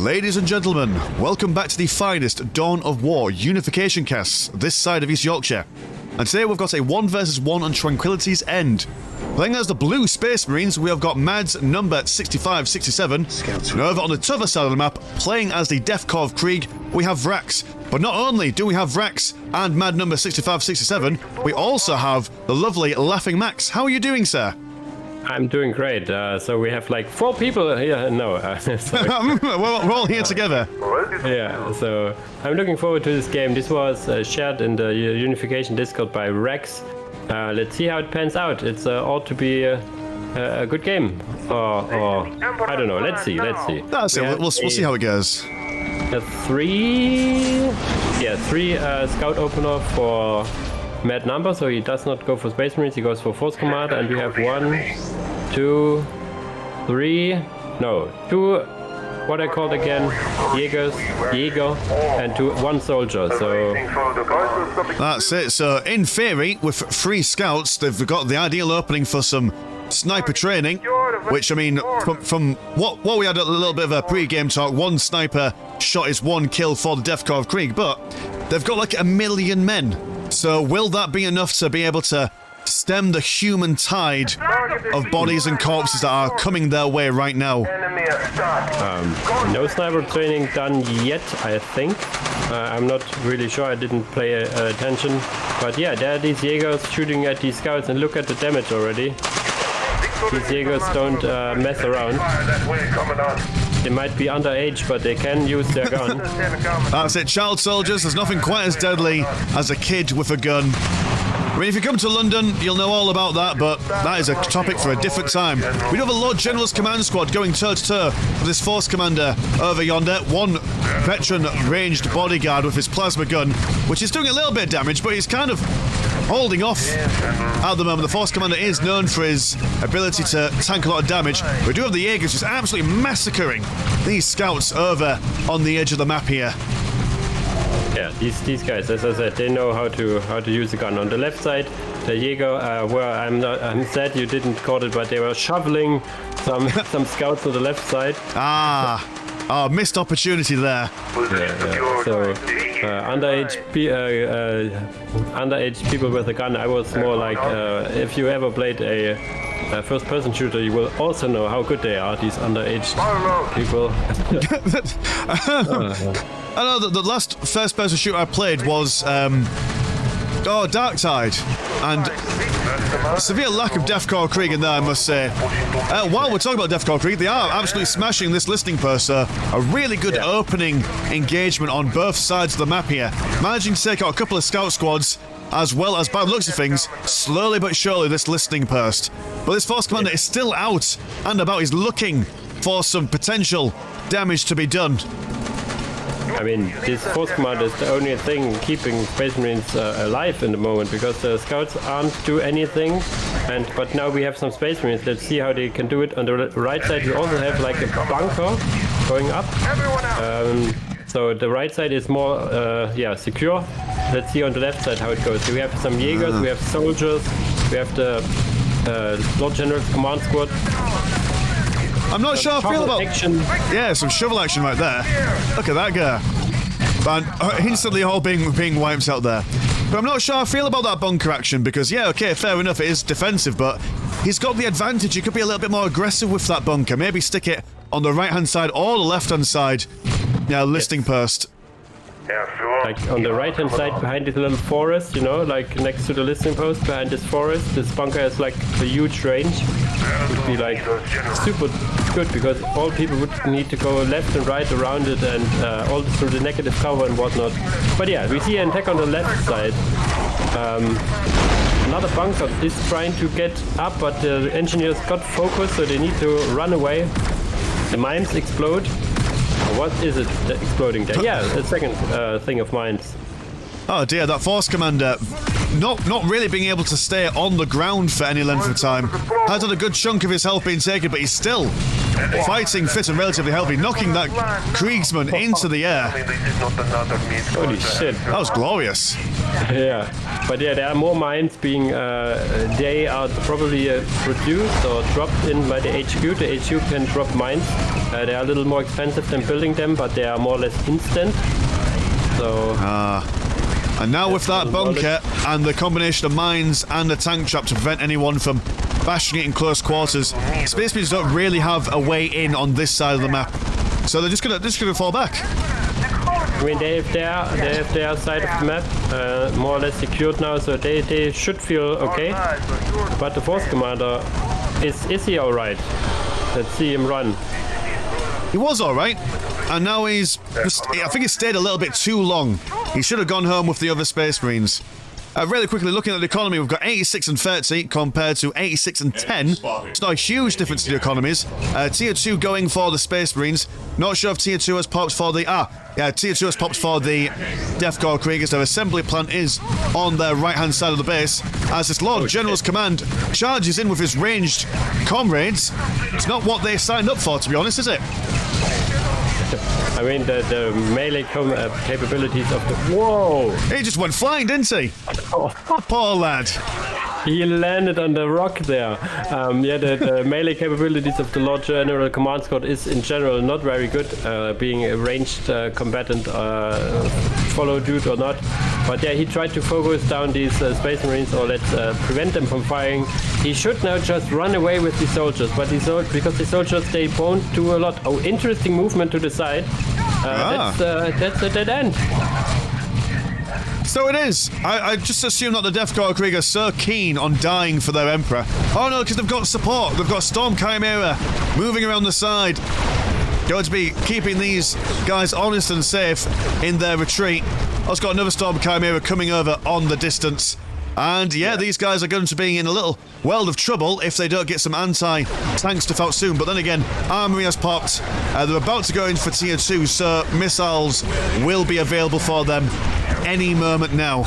Ladies and gentlemen, welcome back to the finest Dawn of War Unification casts this side of East Yorkshire. And today we've got a 1 versus 1 on Tranquility's End. Playing as the Blue Space Marines, we have got MadlNumber6567. And over on the tougher side of the map, playing as the Death Corps of Krieg, we have Vrax. But not only do we have Vrax and MadlNumber6567, we also have the lovely LaughingMax. How are you doing, sir? I'm doing great. So we have like 4 people here. No, we're all here together. Yeah, so I'm looking forward to this game. This was shared in the Unification Discord by Vrax. Let's see how it pans out. It ought to be a good game. Or I don't know. Let's see. That's it. We'll see how it goes. 3 scout opener for MadlNumber, so he does not go for Space Marines, he goes for Force Commander, and we have 1, 2, 3, no, 2, what I called again, Jäger, and 1 soldier, so... That's it, so in theory, with 3 scouts, they've got the ideal opening for some sniper training, which, I mean, from what we had a little bit of a pre-game talk, 1 sniper shot is 1 kill for the Death Corps of Krieg, but they've got like 1 million men. So will that be enough to be able to stem the human tide of bodies and corpses that are coming their way right now? No sniper training done yet, I think. I'm not really sure, I didn't pay attention. But yeah, there are these Jägers shooting at these scouts, and look at the damage already. These Jägers don't mess around. They might be underage, but they can use their gun. That's it, child soldiers. There's nothing quite as deadly as a kid with a gun. I mean, if you come to London, you'll know all about that, but that is a topic for a different time. We do have a Lord General's command squad going toe-to-toe with this force commander over yonder. 1 veteran ranged bodyguard with his plasma gun, which is doing a little bit of damage, but he's kind of holding off at the moment. The force commander is known for his ability to tank a lot of damage. We do have the Jaegers just absolutely massacring these scouts over on the edge of the map here. Yeah, these guys, as I said, they know how to use the gun. On the left side, the Jäger I'm sad you didn't call it, but they were shoveling some scouts on the left side. Missed opportunity there. Yeah. So underage people with a gun. I was more like, if you ever played a first-person shooter, you will also know how good they are. These underage people. I know that the last first-person shooter I played was Dark Tide, and severe lack of Death Corps Krieg in there, I must say. While we're talking about Death Corps Krieg, they are absolutely smashing this listening post. A really good opening engagement on both sides of the map here, managing to take out a couple of scout squads, as well as, by the looks of things, slowly but surely this listening post. But this force commander is still out and about. He's looking for some potential damage to be done. I mean, this force commander is the only thing keeping Space Marines alive in the moment, because the scouts aren't do anything. But now we have some Space Marines. Let's see how they can do it. On the right side, we also have like a bunker going up. So the right side is more secure. Let's see on the left side how it goes. So we have some Jägers, we have soldiers, we have the Lord General's command squad. I'm not sure I feel about action. Yeah, some shovel action right there. Look at that guy. And instantly all being wiped out there. But I'm not sure I feel about that bunker action, because yeah, okay, fair enough, it is defensive, but he's got the advantage. He could be a little bit more aggressive with that bunker. Maybe stick it on the right-hand side or the left-hand side. Yeah, listening post. Like on the right-hand side behind this little forest, you know, like next to the listening post behind this forest, this bunker has like a huge range. It would be like super good, because all people would need to go left and right around it, and all through the negative cover and whatnot. But yeah, we see an attack on the left side. Another bunker is trying to get up, but the engineers got focused, so they need to run away. The mines explode. What is it exploding there? Yeah, a second thing of mines. Oh dear, that force commander not really being able to stay on the ground for any length of time. Has had a good chunk of his health being taken, but he's still fighting fit and relatively healthy, knocking that Kriegsman into the air. Holy shit. That was glorious. Yeah, but yeah, there are more mines being, they are probably produced or dropped in by the HQ. The HQ can drop mines. They are a little more expensive than building them, but they are more or less instant. So... And now with that bunker and the combination of mines and a tank trap to prevent anyone from bashing it in close quarters, Space Marines don't really have a way in on this side of the map. So they're just gonna fall back. I mean, they have their side of the map more or less secured now, so they should feel okay. But the Force Commander, is he alright? Let's see him run. He was alright, and now I think he stayed a little bit too long. He should have gone home with the other Space Marines. Really quickly, looking at the economy, we've got 86 and 30 compared to 86 and 10. It's not a huge difference in the economies. Tier 2 going for the Space Marines. Not sure if Tier 2 has popped for the... Tier 2 has popped for the Death Korps Kriegers. Their assembly plant is on their right-hand side of the base. As this Lord General's command charges in with his ranged comrades. It's not what they signed up for, to be honest, is it? I mean, the melee capabilities of the... Whoa! He just went flying, didn't he? Oh. Poor lad. He landed on the rock there. The melee capabilities of the Lord General Command Squad is in general not very good, being a ranged combatant, follow dude or not. But yeah, he tried to focus down these Space Marines, or let's prevent them from firing. He should now just run away with the soldiers, but because the soldiers, they won't do a lot. Oh, interesting movement to the side. That's a dead end. So it is. I just assume that the Death Korps Krieg are so keen on dying for their Emperor. Oh no, because they've got support. They've got Storm Chimera moving around the side. Going to be keeping these guys honest and safe in their retreat. Also got another Storm Chimera coming over on the distance. And yeah, these guys are going to be in a little world of trouble if they don't get some anti-tank stuff out soon. But then again, Armory has popped. They're about to go in for Tier 2, so missiles will be available for them any moment now.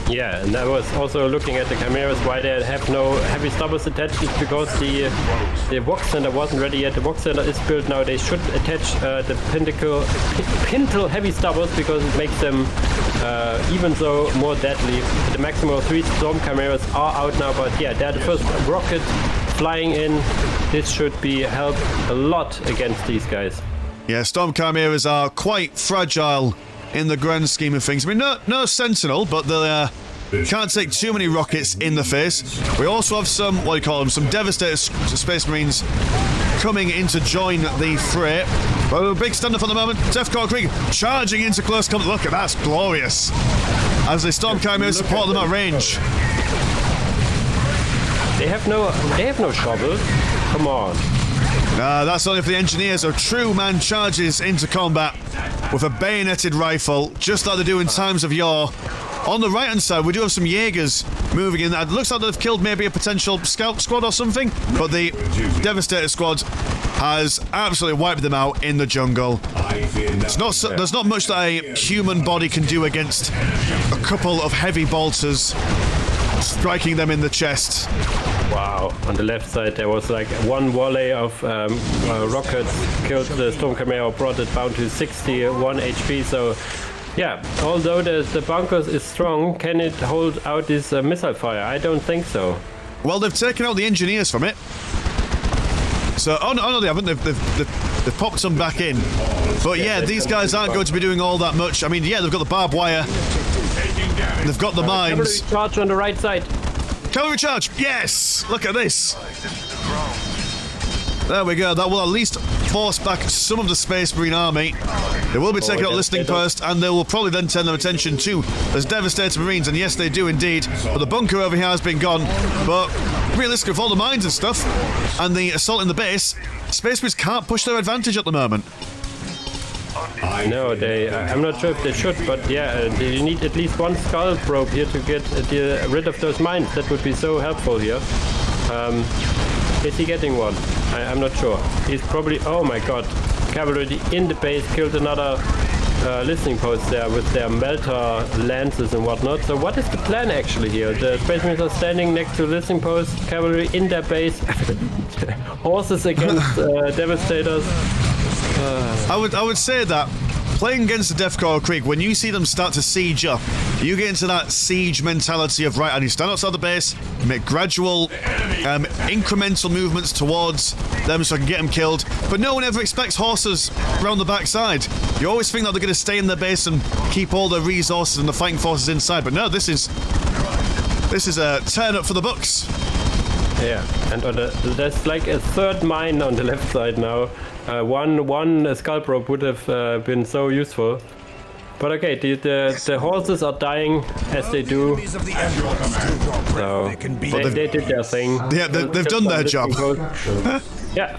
Yeah, and I was also looking at the Chimeras, why they have no heavy stubbers attached, is because the Vox Center wasn't ready yet. The Vox Center is built now. They should attach the Pintle heavy stubbers because it makes them even so more deadly. The maximum of 3 Storm Chimeras are out now, but yeah, they're the first rocket flying in. This should be help a lot against these guys. Yeah, Storm Chimeras are quite fragile in the grand scheme of things. I mean, no Sentinel, but they can't take too many rockets in the face. We also have some, some Devastator Space Marines coming in to join the fray. But a big stand-up at the moment. Death Korps Krieg charging into close combat. Look at that, that's glorious. As the Storm Chimeras support them at range. They have no shovels. Come on. That's only for the engineers. A true man charges into combat with a bayoneted rifle, just like they do in times of yore. On the right-hand side, we do have some Jaegers moving in. It looks like they've killed maybe a potential scout squad or something, but the Devastator squad has absolutely wiped them out in the jungle. There's not much that a human body can do against a couple of heavy bolters striking them in the chest. Wow, on the left side there was like one volley of rockets killed the Storm Chimera, brought it down to 61 HP, so yeah, although the bunkers is strong, can it hold out this missile fire? I don't think so. Well, they've taken out the engineers from it. So, oh no, they haven't. They've popped some back in. But yeah, these guys aren't going to be doing all that much. I mean, yeah, they've got the barbed wire. They've got the mines. Cavalry charge on the right side. Cavalry charge! Yes! Look at this! There we go. That will at least force back some of the Space Marine army. They will be taking out listening post, and they will probably then turn their attention to those Devastator Marines, and yes, they do indeed. But the bunker over here has been gone. But realistically, with all the mines and stuff, and the assault in the base, Space Marines can't push their advantage at the moment. No, I'm not sure if they should, but yeah, you need at least one skull probe here to get rid of those mines. That would be so helpful here. Is he getting one? I'm not sure. He's probably... Oh my god. Cavalry in the base killed another listening posts there with their melter lances and whatnot. So what is the plan actually here? The Space Marines are standing next to listening posts, cavalry in their base, horses against devastators. I would say that playing against the Death Korps Krieg, when you see them start to siege up, you get into that siege mentality of, right, I need to stand outside the base, make gradual, incremental movements towards them so I can get them killed. But no one ever expects horses around the backside. You always think that they're going to stay in their base and keep all the resources and the fighting forces inside. But no, this is a turn up for the books. Yeah, and there's like a third mine on the left side now. One scalp rope would have been so useful. But okay, the horses are dying as they do. So they did their thing. Yeah, they've done their job. Yeah.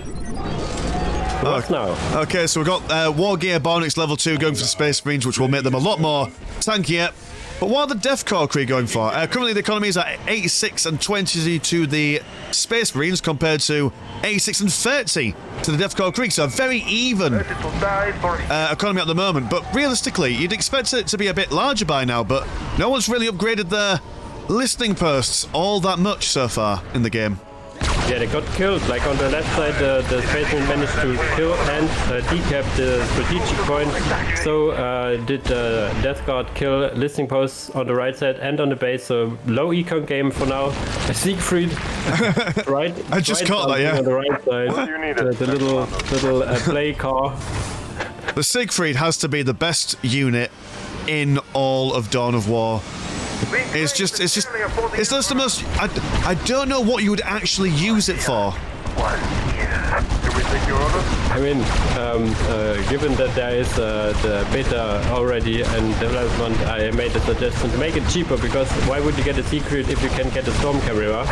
What's now? Okay, so we've got War Gear Barnix level 2 going for the Space Marines, which will make them a lot more tankier. But what are the Death Korps Krieg going for? Currently the economy is at 86 and 20 to the Space Marines compared to 86 and 30 to the Death Korps Krieg. So a very even economy at the moment. But realistically, you'd expect it to be a bit larger by now, but no one's really upgraded their listening posts all that much so far in the game. Yeah, they got killed. Like on the left side, the Space Marine managed to kill and decap the strategic point. So did the Death Guard kill listening posts on the right side and on the base. So low econ game for now. Siegfried, right? I just caught that, yeah. On the right side, the little play car. The Siegfried has to be the best unit in all of Dawn of War. It's just the most. I don't know what you would actually use it for. I mean, given that there is the beta already and development, I made a suggestion to make it cheaper, because why would you get a secret if you can get a Storm Camera?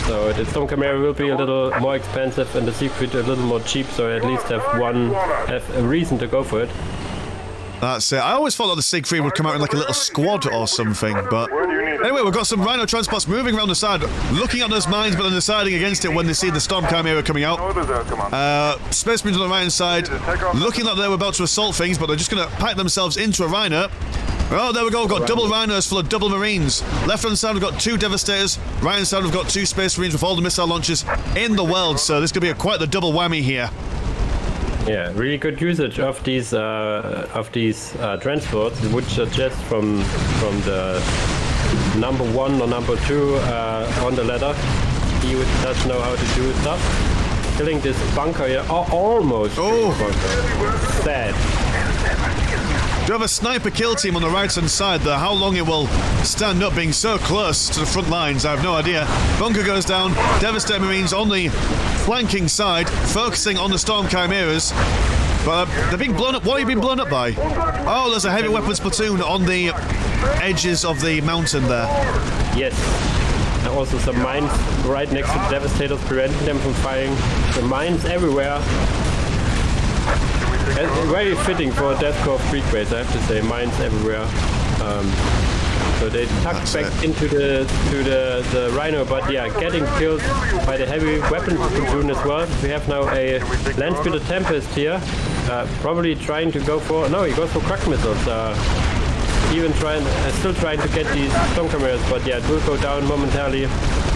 So the Storm Camera will be a little more expensive and the secret a little more cheap, so I at least have a reason to go for it. That's it. I always thought that the Siegfried would come out in like a little squad or something, but anyway, we've got some Rhino transports moving around the side, looking at those mines, but then deciding against it when they see the Storm Chimera coming out. Space Marines on the right side, looking like they were about to assault things, but they're just going to pack themselves into a Rhino. Oh, there we go. We've got double Rhinos full of double Marines. Left-hand side, we've got 2 Devastators. Right-hand side, we've got 2 Space Marines with all the missile launchers in the world. So this could be quite the double whammy here. Yeah, really good usage of these transports, which suggest from the number 1 or number 2 on the ladder. He does know how to do stuff. Killing this bunker here, almost. Oh, sad. Do you have a sniper kill team on the right-hand side there? How long it will stand up being so close to the front lines, I have no idea. Bunker goes down. Devastator Marines on the flanking side, focusing on the Storm Chimeras. But they're being blown up. What are you being blown up by? Oh, there's a heavy weapons platoon on the edges of the mountain there. Yes. And also some mines right next to the Devastators, preventing them from firing. The mines everywhere. Very fitting for a Death Korps Krieg base, I have to say. Mines everywhere. So they tucked back into the Rhino, but yeah, getting killed by the heavy weapons platoon as well. We have now a Landspeeder Tempest here, probably trying to go for. No, he goes for Krug missiles. Still trying to get these Storm Chimeras, but yeah, it will go down momentarily.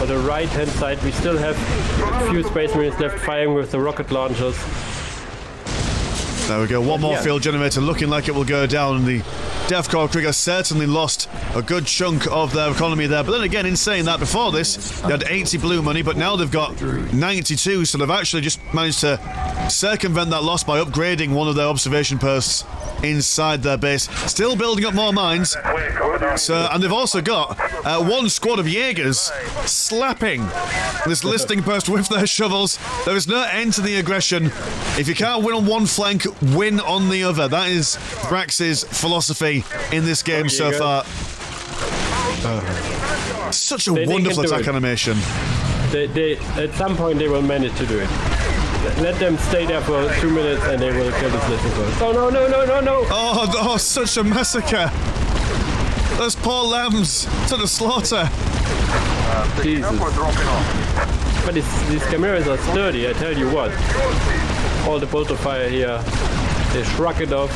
On the right hand side, we still have a few Space Marines left firing with the rocket launchers. There we go, one more field generator looking like it will go down, and the Death Korps Krieg has certainly lost a good chunk of their economy there. But then again, in saying that, before this, they had 80 blue money, but now they've got 92, so they've actually just managed to circumvent that loss by upgrading one of their observation posts inside their base. Still building up more mines. So, and they've also got one squad of Jaegers slapping this listening post with their shovels. There is no end to the aggression. If you can't win on one flank, win on the other. That is Vrax's philosophy in this game so far. Such a wonderful attack animation. They at some point they will manage to do it. Let them stay there for 2 minutes and they will kill this listening post. Oh no! Oh, such a massacre. Those poor lambs to the slaughter. Jesus. But these cameras are sturdy, I tell you what. All the bolter fire here They shrug it off.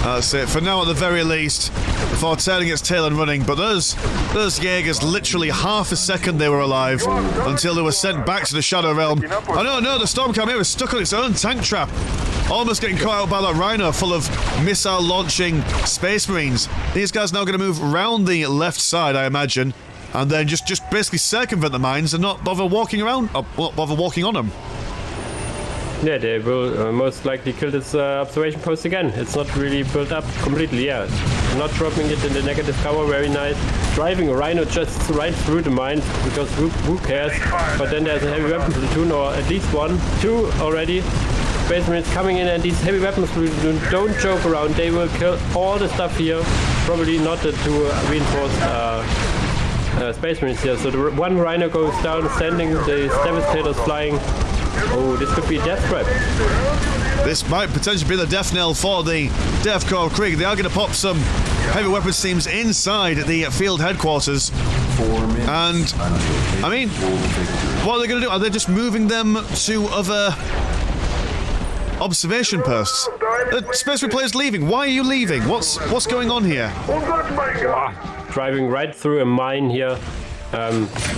That's it. For now, at the very least, before turning its tail and running. But those Jaegers, literally half a second they were alive until they were sent back to the Shadow Realm. Oh no, the Storm Chimera is stuck on its own tank trap. Almost getting caught out by that Rhino full of missile-launching Space Marines. These guys now going to move around the left side, I imagine, and then just basically circumvent the mines and not bother walking around, or not bother walking on them. Yeah, they will most likely kill this observation post again. It's not really built up completely, yeah. Not dropping it in the negative cover, very nice. Driving a Rhino just right through the mines, because who cares? But then there's a heavy weapon platoon, or at least two already. Space Marines coming in, and these heavy weapons platoon don't joke around. They will kill all the stuff here. Probably not the two reinforced Space Marines here. So the one Rhino goes down, sending the Devastators flying. Oh, this could be a death trap. This might potentially be the death knell for the Death Corps of Krieg. They are going to pop some heavy weapons teams inside the field headquarters. And, I mean, what are they going to do? Are they just moving them to other observation posts? The Space Marine player's leaving. Why are you leaving? What's going on here? Driving right through a mine here.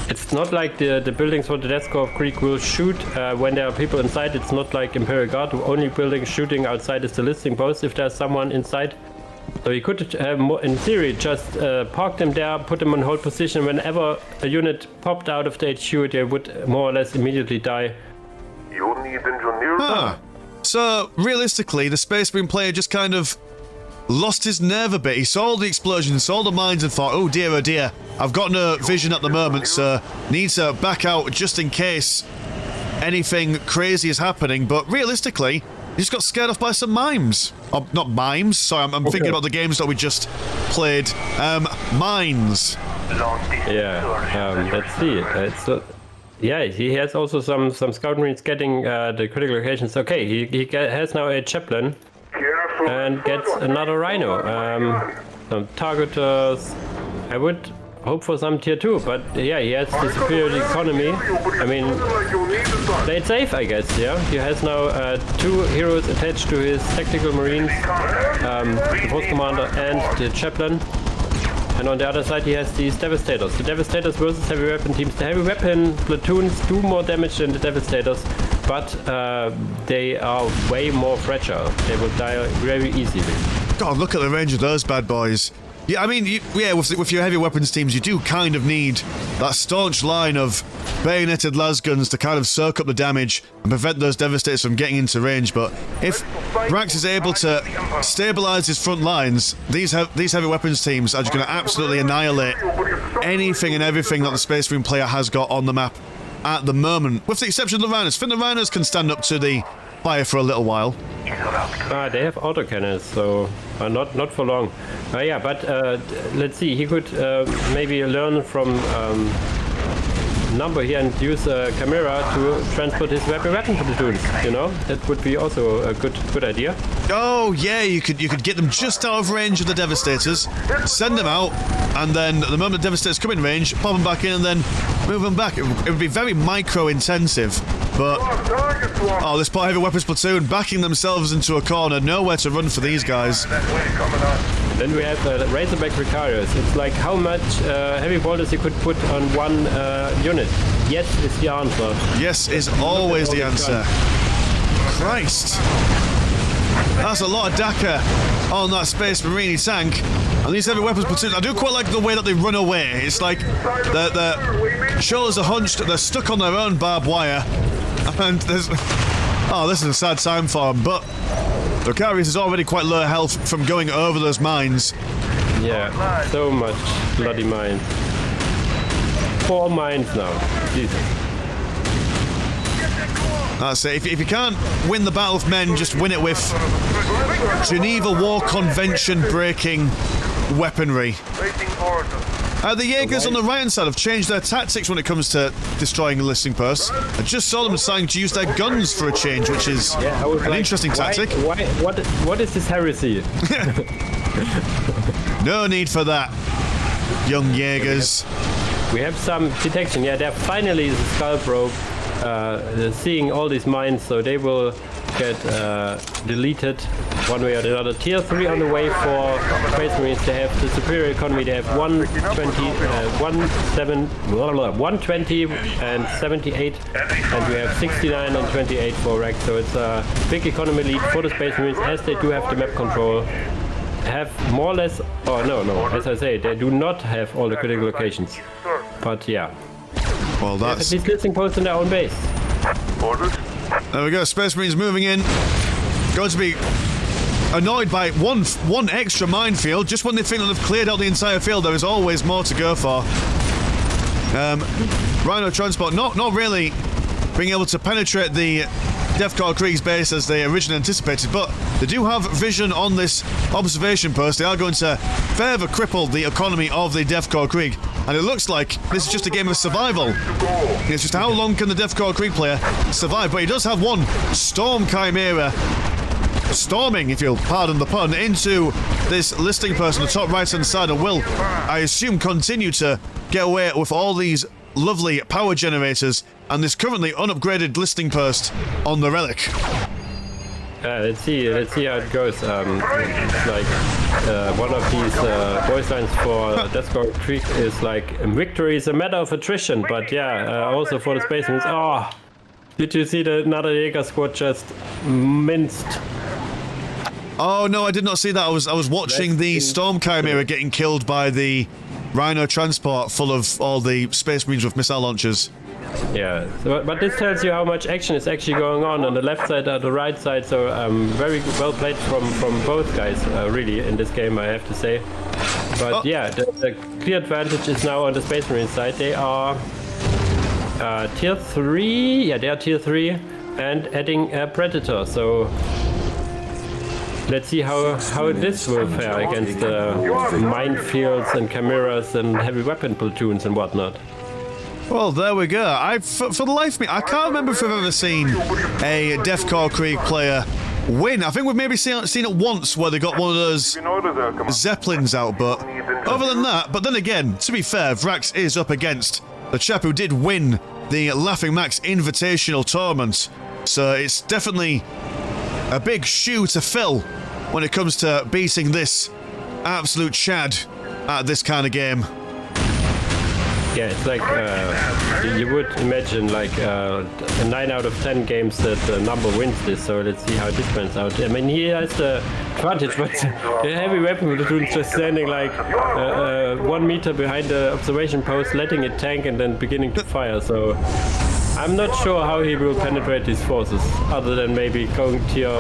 It's not like the buildings for the Death Corps of Krieg will shoot when there are people inside. It's not like Imperial Guard, the only building shooting outside is the listing post if there's someone inside. So you could, in theory, just park them there, put them on hold position. Whenever a unit popped out of the HQ, they would more or less immediately die. You need engineers. Huh. So, realistically, the Space Marine player just kind of lost his nerve a bit. He saw the explosions, saw the mines, and thought, oh dear, I've got no vision at the moment, so need to back out just in case anything crazy is happening. But realistically, he just got scared off by some mimes. Oh, not mimes, sorry, I'm thinking about the games that we just played. Mines. Yeah, let's see. Yeah, he has also some Scout Marines getting the critical locations. Okay, he has now a Chaplain. And gets another Rhino. Some targeters. I would hope for some tier 2, but yeah, he has the superior economy. I mean, play it safe, I guess, yeah? He has now 2 heroes attached to his tactical marines, the Force Commander and the Chaplain. And on the other side he has these Devastators. The Devastators versus heavy weapon teams. The heavy weapon platoons do more damage than the Devastators, but they are way more fragile. They will die very easily. God, look at the range of those bad boys. Yeah, I mean, with your heavy weapons teams, you do kind of need that staunch line of bayoneted las-guns to kind of soak up the damage and prevent those Devastators from getting into range. But if Vrax is able to stabilize his front lines, these heavy weapons teams are just going to absolutely annihilate anything and everything that the Space Marine player has got on the map at the moment, with the exception of the Rhinos. I think the Rhinos can stand up to the fire for a little while. They have autocannons, so not for long. Yeah, but let's see. He could maybe learn from Number here and use a camera to transport his weapon platoons. You know, that would be also a good idea. Oh yeah, you could get them just out of range of the Devastators, send them out, and then the moment the Devastators come in range, pop them back in, and then move them back. It would be very micro-intensive, but oh, this poor heavy weapons platoon backing themselves into a corner, nowhere to run for these guys. Then we have Razorback Vicarious. It's like how much heavy bolters you could put on one unit. Yes is the answer. Yes is always the answer. Christ. That's a lot of Dakar on that Space Marine tank. And these heavy weapons platoons, I do quite like the way that they run away. It's like their shoulders are hunched, they're stuck on their own barbed wire. And there's... Oh, this is a sad time for them, but Vicarious is already quite low health from going over those mines. Yeah, so much bloody mines. 4 mines now. Jesus. That's it. If you can't win the Battle of Men, just win it with Geneva War Convention breaking weaponry. The Jaegers on the right hand side have changed their tactics when it comes to destroying listing posts. I just saw them deciding to use their guns for a change, which is an interesting tactic. What is this heresy? No need for that, young Jaegers. We have some detection. Yeah, they're finally the Skull Probe seeing all these mines, so they will get deleted one way or the other. Tier 3 on the way for Space Marines. They have the superior economy. They have 120 and 78, and we have 69 and 28 for Vrax. So it's a big economy lead for the Space Marines, as they do have the map control. Have more or less, as I say, they do not have all the critical locations. But yeah. Well, that's... These listing posts in their own base. Orders? There we go, Space Marines moving in. Going to be annoyed by one extra minefield. Just when they think that they've cleared out the entire field, there is always more to go for. Rhino Transport not really being able to penetrate the Death Korps Krieg's base as they originally anticipated, but they do have vision on this observation post. They are going to further cripple the economy of the Death Korps Krieg, and it looks like this is just a game of survival. It's just how long can the Death Korps Krieg player survive, but he does have one Storm Chimera storming, if you'll pardon the pun, into this listing post on the top right hand side, and will, I assume, continue to get away with all these lovely power generators and this currently unupgraded listing post on the relic. Let's see how it goes. It's like one of these voice lines for Death Korps Krieg is like, victory is a matter of attrition, but yeah, also for the Space Marines. Oh, did you see another Jaeger squad just minced? Oh no, I did not see that. I was watching the Storm Chimera getting killed by the Rhino Transport full of all the Space Marines with missile launchers. Yeah, but this tells you how much action is actually going on the left side and the right side, so very well played from both guys, really, in this game, I have to say. But yeah, the clear advantage is now on the Space Marine side. They are tier 3, yeah, they are tier 3, and adding a Predator, so let's see how this will fare against the minefields and chimeras and heavy weapon platoons and whatnot. Well, there we go. For the life of me, I can't remember if we've ever seen a Death Korps Krieg player win. I think we've maybe seen it once where they got one of those Zeppelins out, but other than that, but then again, to be fair, Vrax is up against the chap who did win the LaughingMax Invitational Tournament, so it's definitely a big shoe to fill when it comes to beating this absolute Chad at this kind of game. Yeah, it's like you would imagine like 9 out of 10 games that Number wins this, so let's see how this pans out. I mean, he has the advantage, but the heavy weapon platoon just standing like 1 meter behind the observation post, letting it tank and then beginning to fire, so I'm not sure how he will penetrate these forces, other than maybe going tier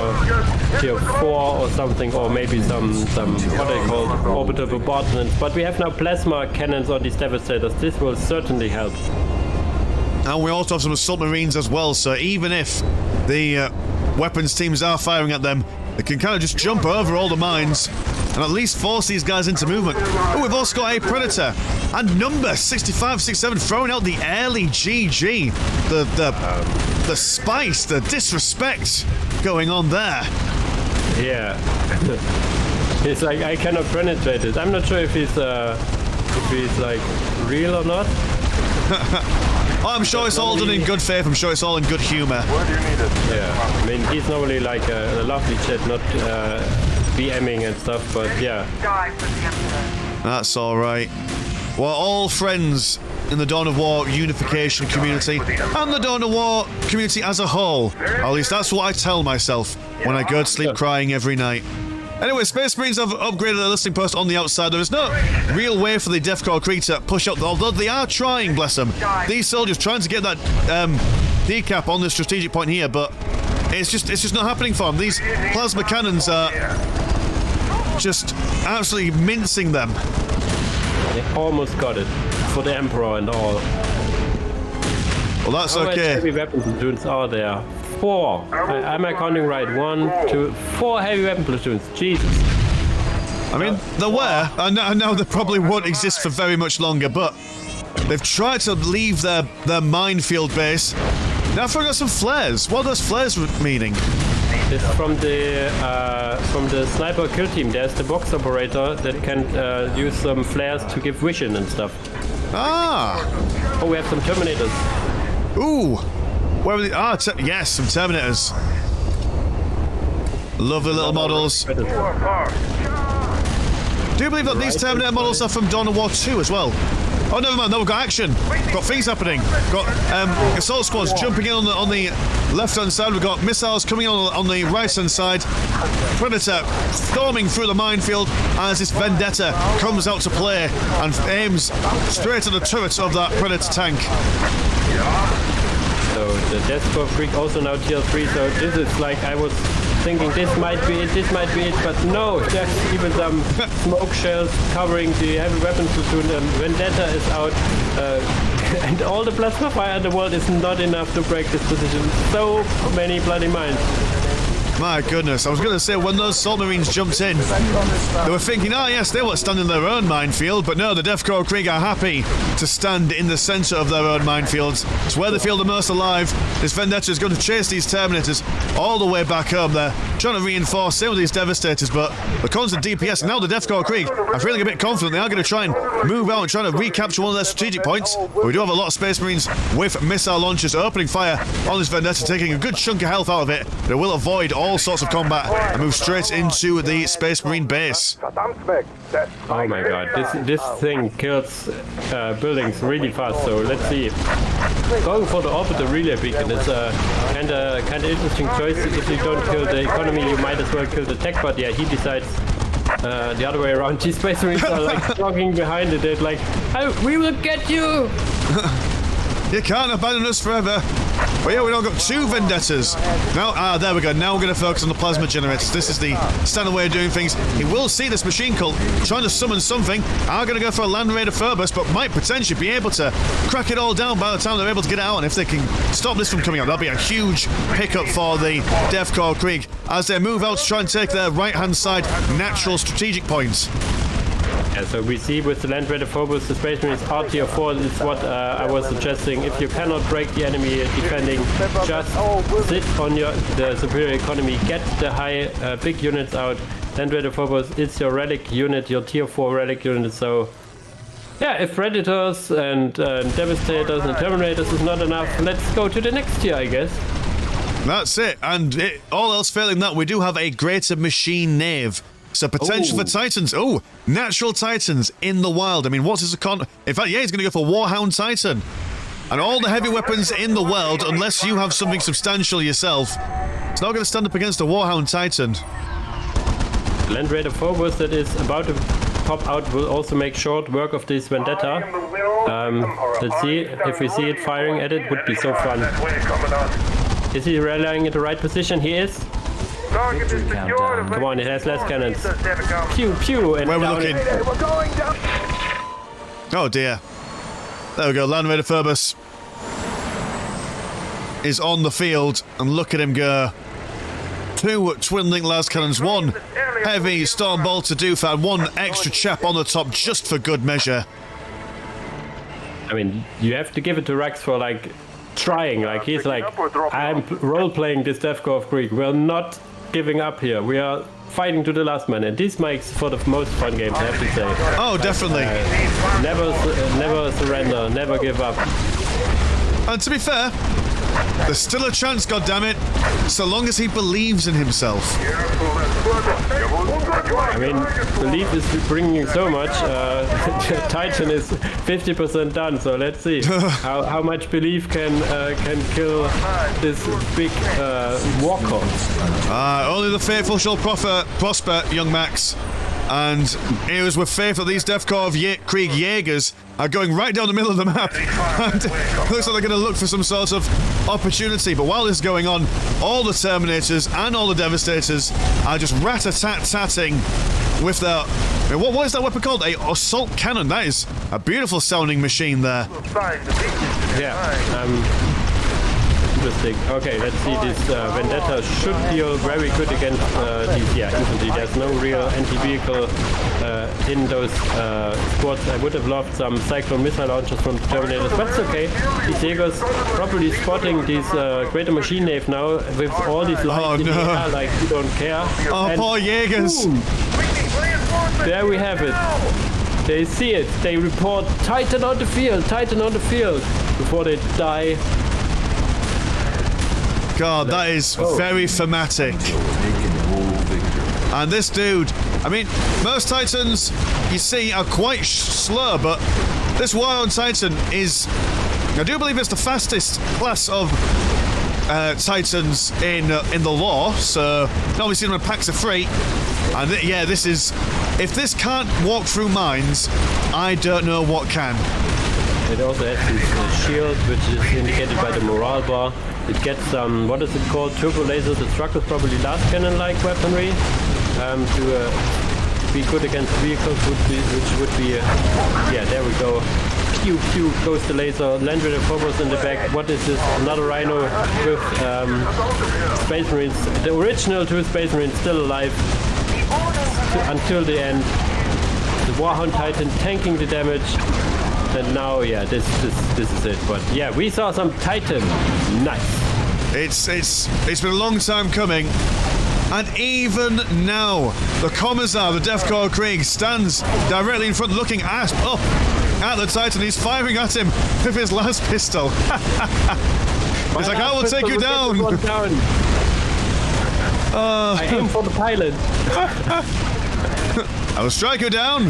4 or something, or maybe some what they call orbital bombardments. But we have now plasma cannons on these devastators. This will certainly help. And we also have some assault marines as well, so even if the weapons teams are firing at them, they can kind of just jump over all the mines and at least force these guys into movement. Oh, we've also got a Predator and MadlNumber6567 throwing out the early GG. The spice, the disrespect going on there. Yeah. It's like, I cannot penetrate it. I'm not sure if he's like real or not. Oh, I'm sure it's all done in good faith. I'm sure it's all in good humor. Where do you need it? Yeah, I mean, he's normally like a lovely chat, not BMing and stuff, but yeah. That's all right. We're all friends in the Dawn of War Unification community and the Dawn of War community as a whole. At least that's what I tell myself when I go to sleep crying every night. Anyway, Space Marines have upgraded their listing post on the outside. There is no real way for the Death Korps Krieg to push up, although they are trying, bless them. These soldiers trying to get that decap on the strategic point here, but it's just not happening for them. These plasma cannons are just absolutely mincing them. They almost got it for the Emperor and all. Well, that's How okay. much heavy weapon platoons are there? 4. Am I counting right? 1, 2, 4 heavy weapon platoons. Jesus. I mean, there were, and now they probably won't exist for very much longer, but they've tried to leave their minefield base. Now I've got some flares. What are those flares meaning? It's from the sniper kill team. There's the box operator that can use some flares to give vision and stuff. Ah! Oh, we have some Terminators. Ooh! Where were they? Ah, yes, some Terminators. Lovely little models. Do you believe that these Terminator models are from Dawn of War 2 as well? Oh, never mind. No, we've got action. Got things happening. Got assault squads jumping in on the left-hand side. We've got missiles coming on the right-hand side. Predator storming through the minefield as this Vendetta comes out to play and aims straight at the turret of that Predator tank. So the Death of Krieg also now tier 3, so this is like I was thinking this might be it, but no, there's even some smoke shells covering the heavy weapons platoon, and Vendetta is out, and all the plasma fire in the world is not enough to break this position. So many bloody mines. My goodness, I was going to say, when those Salt Marines jumped in, they were thinking, oh yes, they will stand in their own minefield, but no, the Deathcore Krieg are happy to stand in the centre of their own minefields. It's where they feel the most alive. This Vendetta is going to chase these Terminators all the way back home. They're trying to reinforce, same with these Devastators, but the constant DPS, now the Deathcore Krieg are feeling a bit confident. They are going to try and move out and try to recapture one of their strategic points, but we do have a lot of Space Marines with missile launchers opening fire on this Vendetta, taking a good chunk of health out of it, but it will avoid all sorts of combat and move straight into the Space Marine base. Oh my god, this thing kills buildings really fast, so let's see. Going for the orbital relay beacon is a kind of interesting choice. If you don't kill the economy, you might as well kill the tech, but yeah, he decides the other way around. These Space Marines are like jogging behind it, they're like, oh, we will get you! You can't abandon us forever. Well, yeah, we've now got two Vendettas. Now, there we go. Now we're going to focus on the plasma generators. This is the standard way of doing things. He will see this machine cult trying to summon something. Are going to go for a Land Raider Phobos, but might potentially be able to crack it all down by the time they're able to get it out. And if they can stop this from coming out, that'll be a huge pickup for the Deathcore Krieg as they move out to try and take their right-hand side natural strategic points. Yeah, so we see with the Land Raider Phobos, the Space Marines are tier 4. It's what I was suggesting. If you cannot break the enemy defending, just sit on the superior economy, get the high big units out. Land Raider Phobos, it's your relic unit, your tier 4 relic unit. So yeah, if Predators and Devastators and Terminators is not enough, let's go to the next tier, I guess. That's it. And all else failing that, we do have a greater machine nave. So potential for Titans. Oh, natural Titans in the wild. I mean, what's his in fact, yeah, he's going to go for Warhound Titan. And all the heavy weapons in the world, unless you have something substantial yourself, it's not going to stand up against a Warhound Titan. Land Raider Phobos that is about to pop out will also make short work of this Vendetta. Let's see if we see it firing at it. Would be so fun. Is he rallying in the right position? He is. Come on, it has less cannons. Pew, pew, and where we're looking. Oh dear. There we go, Land Raider Phobos is on the field, and look at him go. Two twin-link las cannons, one heavy storm bolter doof, and one extra chap on the top just for good measure. I mean, you have to give it to Vrax for like trying, like he's like, I'm role-playing this Deathcore Krieg. We're not giving up here. We are fighting to the last man, and this makes for the most fun games, I have to say. Oh, definitely. Never surrender, never give up. And to be fair, there's still a chance, goddammit, so long as he believes in himself. I mean, belief is bringing so much. Titan is 50% done, so let's see how much belief can kill this big walker. Only the faithful shall prosper, young Max. And it was with faith that these Deathcore Krieg Jaegers are going right down the middle of the map. And it looks like they're going to look for some sort of opportunity. But while this is going on, all the Terminators and all the Devastators are just rat-a-tat-tatting with their... What is that weapon called? A assault cannon. That is a beautiful sounding machine there. Yeah, interesting. Okay, let's see. This Vendetta should deal very good against these infantry. There's no real anti-vehicle in those squads. I would have loved some Cyclone missile launchers from the Terminators, but it's okay. These Jaegers properly spotting these greater machine nave now with all these lights in the air, like you don't care. Oh, and poor Jaegers! Boom. There we have it. They see it. They report Titan on the field, Titan on the field before they die. God, that is very thematic. And this dude, I mean, most Titans, you see, are quite slow, but this War on Titan is, I do believe it's the fastest class of Titans in the lore, so now we've seen them in packs of 3, and yeah, this is, if this can't walk through mines, I don't know what can. It also has this shield, which is indicated by the morale bar. It gets some, what is it called, turbo laser destructors, probably last cannon-like weaponry, to be good against vehicles, which would be, yeah, there we go. Pew pew goes the laser, land with a phobos in the back. What is this? Another Rhino with Space Marines. The original 2 Space Marines still alive until the end. The Warhound Titan tanking the damage. And now, yeah, this is it. But yeah, we saw some Titan. Nice. It's been a long time coming. And even now, the Commissar, the Death Corps Krieg, stands directly in front, looking up at the Titan. He's firing at him with his last pistol. He's like, I will take you down. I aim for the pilot. I will strike you down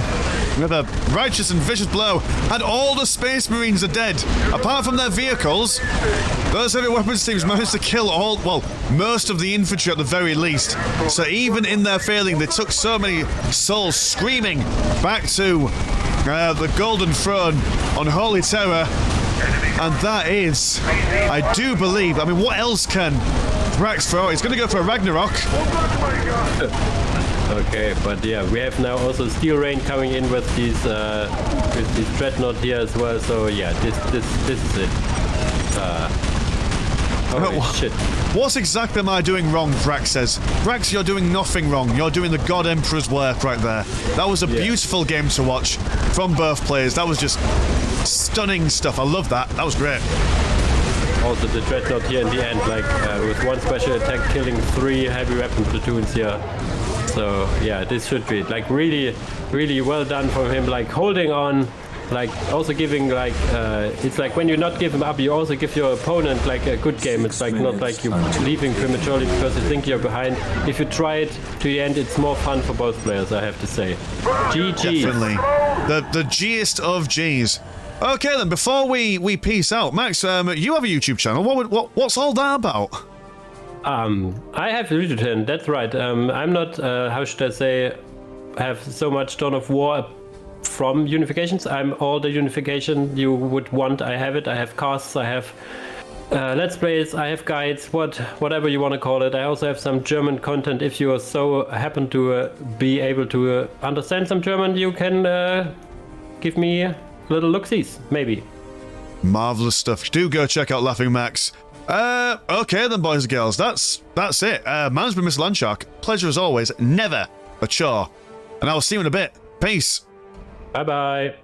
with a righteous and vicious blow. And all the Space Marines are dead. Apart from their vehicles, those heavy weapons teams managed to kill most of the infantry at the very least. So even in their failing, they took so many souls screaming back to the Golden Throne on Holy Terror. And that is, I do believe, I mean, what else can Vrax throw? He's going to go for a Ragnarok. Okay, but yeah, we have now also Steel Rain coming in with these Dreadnought here as well. So yeah, this is it. Holy shit! What exactly am I doing wrong? Vrax says. Vrax, you're doing nothing wrong. You're doing the God Emperor's work right there. That was a beautiful game to watch from both players. That was just stunning stuff. I love that. That was great. Also the Dreadnought here in the end, like with 1 special attack killing 3 heavy weapon platoons here. So yeah, this should be like really, really well done from him. Like holding on, like also giving like it's like when you not give him up, you also give your opponent like a good game. It's like not like you leaving prematurely because you think you're behind. If you try it to the end, it's more fun for both players, I have to say. GG. Definitely, the G'est of G's. Okay then, before we peace out, Max, you have a YouTube channel. What's all that about? I have written, that's right. I'm not, how should I say, have so much Dawn of War from Unifications. I'm all the Unification you would want. I have it. I have casts, I have Let's Plays, I have guides, whatever you want to call it. I also have some German content. If you so happen to be able to understand some German, you can give me little look-sees, maybe. Marvelous stuff. Do go check out LaughingMax. Okay then, boys and girls, that's it. Man's been Mr. Landshark. Pleasure as always, never a chore. And I will see you in a bit. Peace. Bye bye.